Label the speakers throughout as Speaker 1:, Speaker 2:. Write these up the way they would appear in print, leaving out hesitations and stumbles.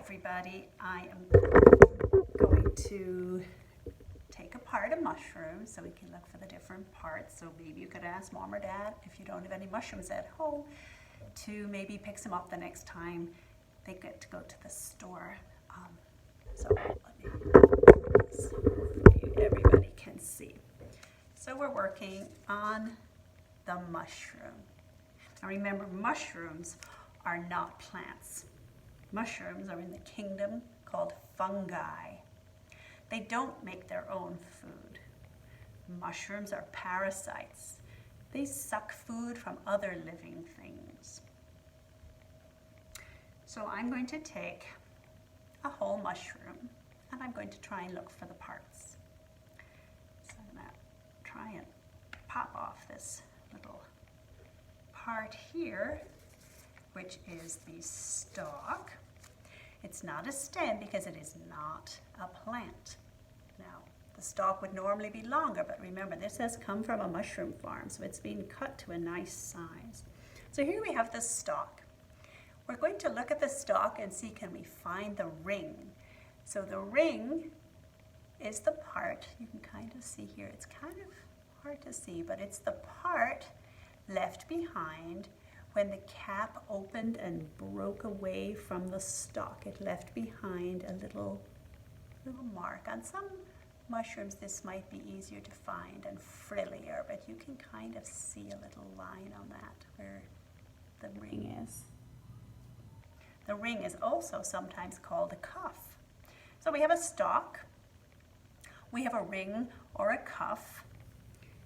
Speaker 1: everybody. I am going to take apart a mushroom so we can look for the different parts. So maybe you could ask mom or dad, if you don't have any mushrooms at home, to maybe pick some up the next time they get to go to the store. So let me put this so everybody can see. So we're working on the mushroom. Now remember, mushrooms are not plants. Mushrooms are in the kingdom called fungi. They don't make their own food. Mushrooms are parasites. They suck food from other living things. So I'm going to take a whole mushroom and I'm going to try and look for the parts. So I'm going to try and pop off this little part here, which is the stalk. It's not a stem because it is not a plant. Now, the stalk would normally be longer, but remember, this has come from a mushroom farm, so it's been cut to a nice size. So here we have the stalk. We're going to look at the stalk and see, can we find the ring? So the ring is the part, you can kind of see here, it's kind of hard to see, but it's the part left behind when the cap opened and broke away from the stalk. It left behind a little mark. On some mushrooms this might be easier to find and frillier, but you can kind of see a little line on that where the ring is. The ring is also sometimes called a cuff. So we have a stalk, we have a ring or a cuff,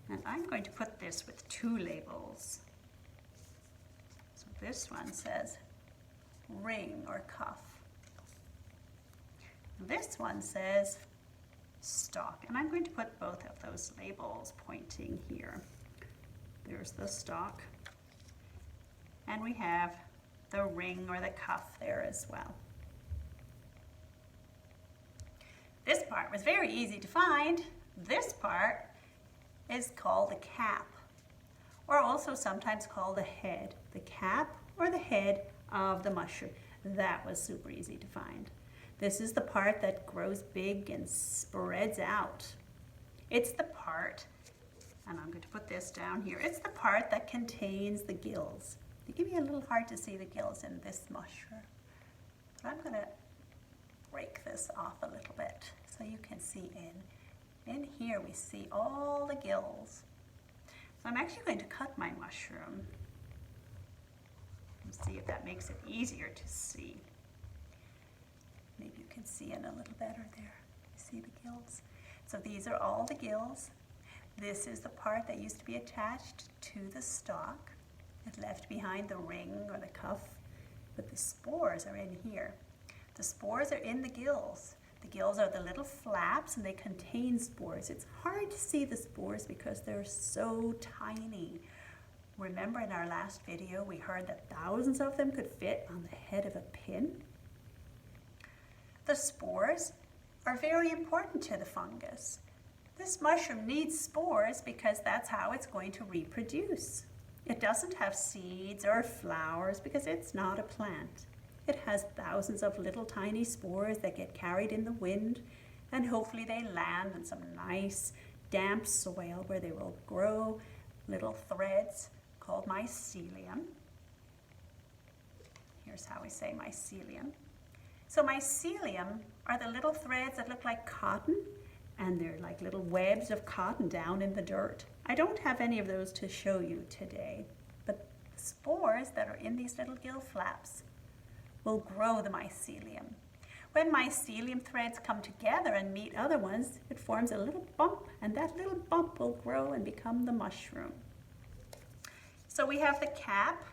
Speaker 1: and I'm going to put this with two labels. So this one says ring or cuff. This one says stalk, and I'm going to put both of those labels pointing here. There's the stalk, and we have the ring or the cuff there as well. This part was very easy to find. This part is called the cap, or also sometimes called the head. The cap or the head of the mushroom. That was super easy to find. This is the part that grows big and spreads out. It's the part, and I'm going to put this down here, it's the part that contains the gills. It can be a little hard to see the gills in this mushroom, but I'm going to break this off a little bit so you can see in here we see all the gills. So I'm actually going to cut my mushroom and see if that makes it easier to see. Maybe you can see it a little better there. You see the gills? So these are all the gills. This is the part that used to be attached to the stalk. It left behind the ring or the cuff, but the spores are in here. The spores are in the gills. The gills are the little flaps and they contain spores. It's hard to see the spores because they're so tiny. Remember in our last video we heard that thousands of them could fit on the head of a pin? The spores are very important to the fungus. This mushroom needs spores because that's how it's going to reproduce. It doesn't have seeds or flowers because it's not a plant. It has thousands of little tiny spores that get carried in the wind, and hopefully they land in some nice damp soil where they will grow little threads called mycelium. Here's how we say mycelium. So mycelium are the little threads that look like cotton, and they're like little webs of cotton down in the dirt. I don't have any of those to show you today, but the spores that are in these little gill flaps will grow the mycelium. When mycelium threads come together and meet other ones, it forms a little bump, and that little bump will grow and become the mushroom. So we have the cap,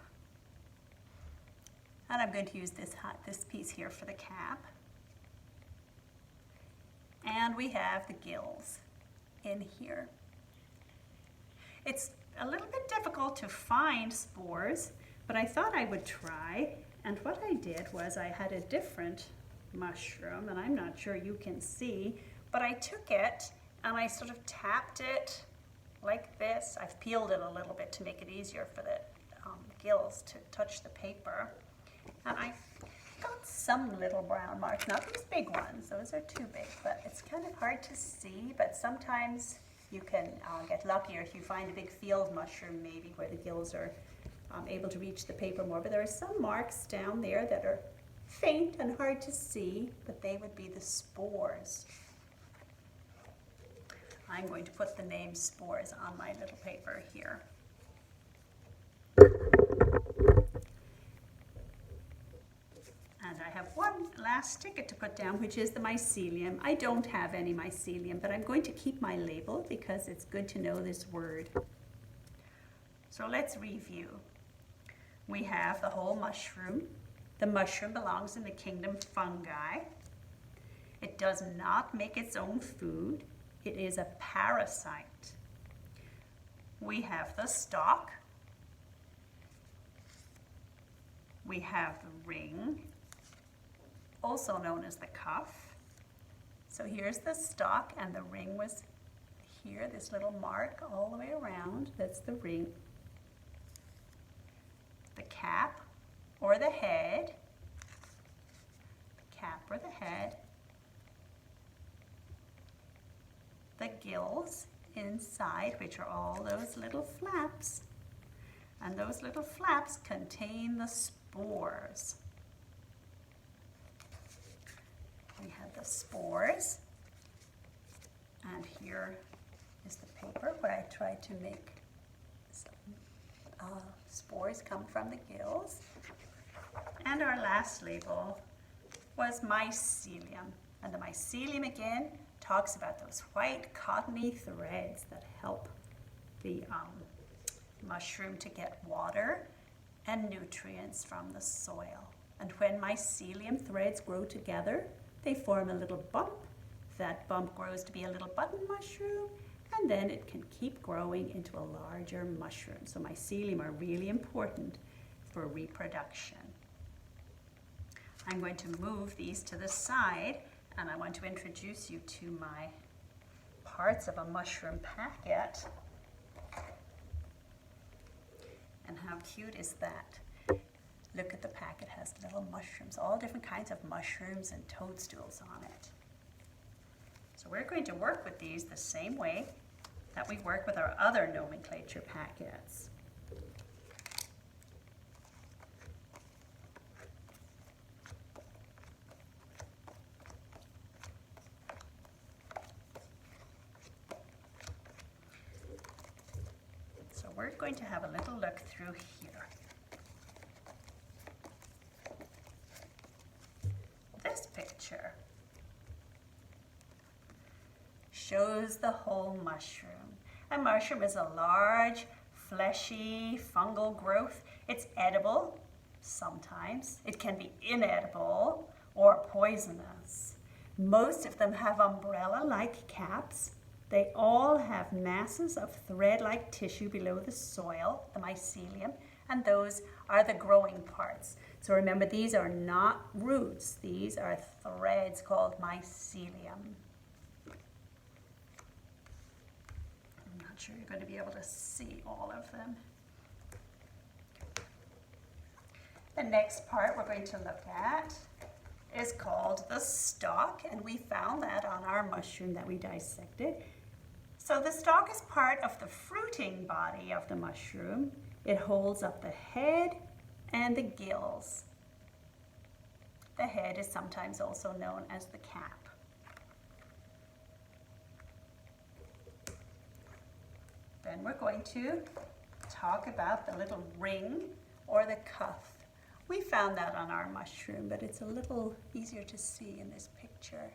Speaker 1: and I'm going to use this piece here for the cap. And we have the gills in here. It's a little bit difficult to find spores, but I thought I would try. And what I did was I had a different mushroom, and I'm not sure you can see, but I took it and I sort of tapped it like this. I've peeled it a little bit to make it easier for the gills to touch the paper. And I got some little brown marks, not these big ones, those are too big, but it's kind of hard to see, but sometimes you can get luckier if you find a big field mushroom maybe where the gills are able to reach the paper more. But there are some marks down there that are faint and hard to see, but they would be the spores. I'm going to put the name spores on my little paper here. And I have one last ticket to put down, which is the mycelium. I don't have any mycelium, but I'm going to keep my label because it's good to know this word. So let's review. We have the whole mushroom. The mushroom belongs in the kingdom fungi. It does not make its own food. It is a parasite. We have the stalk. We have the ring, also known as the cuff. So here's the stalk, and the ring was here, this little mark all the way around. That's the ring. The cap or the head, the cap or the head, the gills inside, which are all those little flaps, and those little flaps contain the spores. We have the spores, and here is the paper where I tried to make some spores come from the gills. And our last label was mycelium. And the mycelium again talks about those white cottony threads that help the mushroom to get water and nutrients from the soil. And when mycelium threads grow together, they form a little bump. That bump grows to be a little button mushroom, and then it can keep growing into a larger mushroom. So mycelium are really important for reproduction. I'm going to move these to the side, and I want to introduce you to my parts of a mushroom packet. And how cute is that? Look at the packet, it has little mushrooms, all different kinds of mushrooms and toadstools on it. So we're going to work with these the same way that we work with our other nomenclature packets. So we're going to have a little look through here. This picture shows the whole mushroom. A mushroom is a large, fleshy, fungal growth. It's edible sometimes. It can be inedible or poisonous. Most of them have umbrella-like caps. They all have masses of thread-like tissue below the soil, the mycelium, and those are the growing parts. So remember, these are not roots. These are threads called mycelium. I'm not sure you're going to be able to see all of them. The next part we're going to look at is called the stalk, and we found that on our mushroom that we dissected. So the stalk is part of the fruiting body of the mushroom. It holds up the head and the gills. The head is sometimes also known as the cap. Then we're going to talk about the little ring or the cuff. We found that on our mushroom, but it's a little easier to see in this picture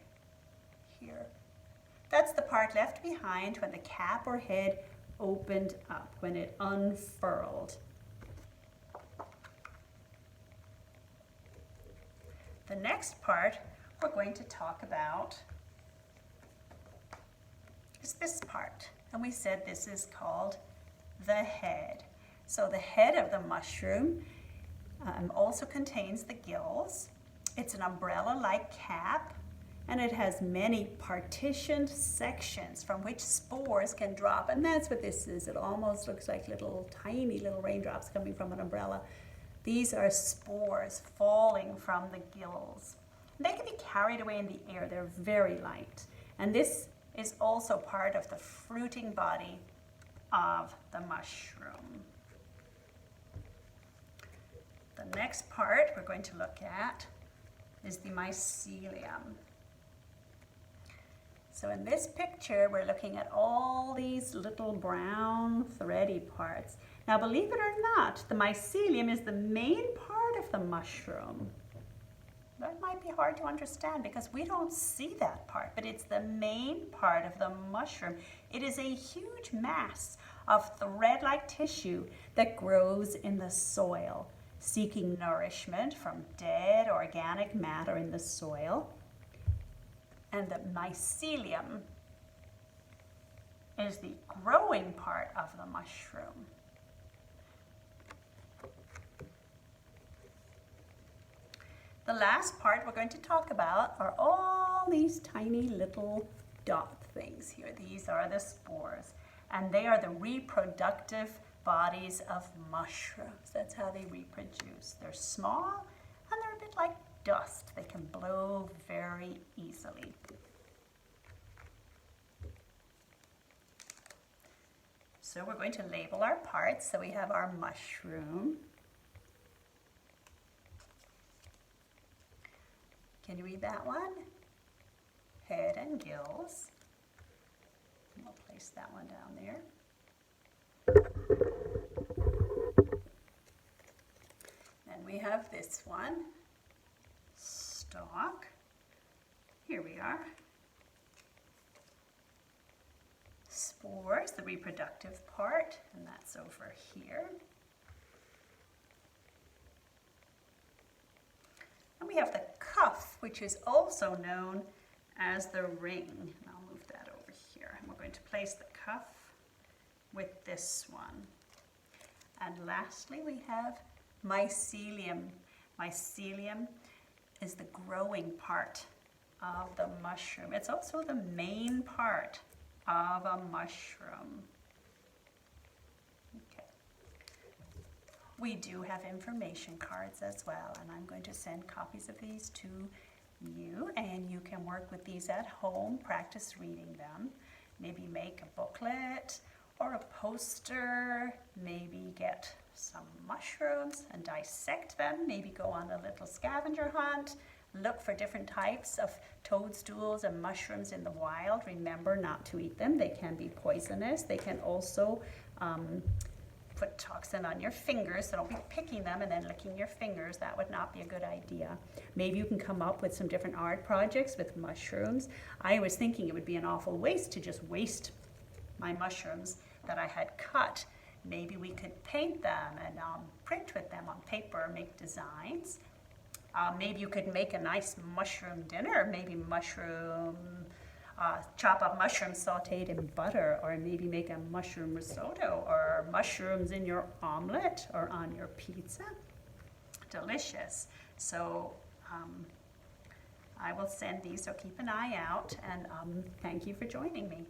Speaker 1: here. That's the part left behind when the cap or head opened up, when it unfurled. The next part we're going to talk about is this part, and we said this is called the head. So the head of the mushroom also contains the gills. It's an umbrella-like cap, and it has many partitioned sections from which spores can drop, and that's what this is. It almost looks like tiny little raindrops coming from an umbrella. These are spores falling from the gills. They can be carried away in the air. They're very light. And this is also part of the fruiting body of the mushroom. The next part we're going to look at is the mycelium. So in this picture, we're looking at all these little brown thready parts. Now, believe it or not, the mycelium is the main part of the mushroom. That might be hard to understand because we don't see that part, but it's the main part of the mushroom. It is a huge mass of thread-like tissue that grows in the soil, seeking nourishment from dead organic matter in the soil. And the mycelium is the growing part of the mushroom. The last part we're going to talk about are all these tiny little dot things here. These are the spores, and they are the reproductive bodies of mushrooms. That's how they reproduce. They're small and they're a bit like dust. They can blow very easily. So we're going to label our parts. So we have our mushroom. Can you read that one? Head and gills. And we'll place that one down there. Then we have this one. Stalk. Here we are. Spores, the reproductive part, and that's over here. And we have the cuff, which is also known as the ring. And I'll move that over here. And we're going to place the cuff with this one. And lastly, we have mycelium. Mycelium is the growing part of the mushroom. It's also the main part of a mushroom. Okay. We do have information cards as well, and I'm going to send copies of these to you, and you can work with these at home, practice reading them, maybe make a booklet or a poster, maybe get some mushrooms and dissect them, maybe go on a little scavenger hunt, look for different types of toadstools and mushrooms in the wild. Remember not to eat them. They can be poisonous. They can also put toxin on your fingers, so don't be picking them and then licking your fingers. That would not be a good idea. Maybe you can come up with some different art projects with mushrooms. I was thinking it would be an awful waste to just waste my mushrooms that I had cut. Maybe we could paint them and print with them on paper, make designs. Maybe you could make a nice mushroom dinner, maybe chop up mushrooms sauteed in butter, or maybe make a mushroom risotto, or mushrooms in your omelet or on your pizza. Delicious. So I will send these, so keep an eye out, and thank you for joining me.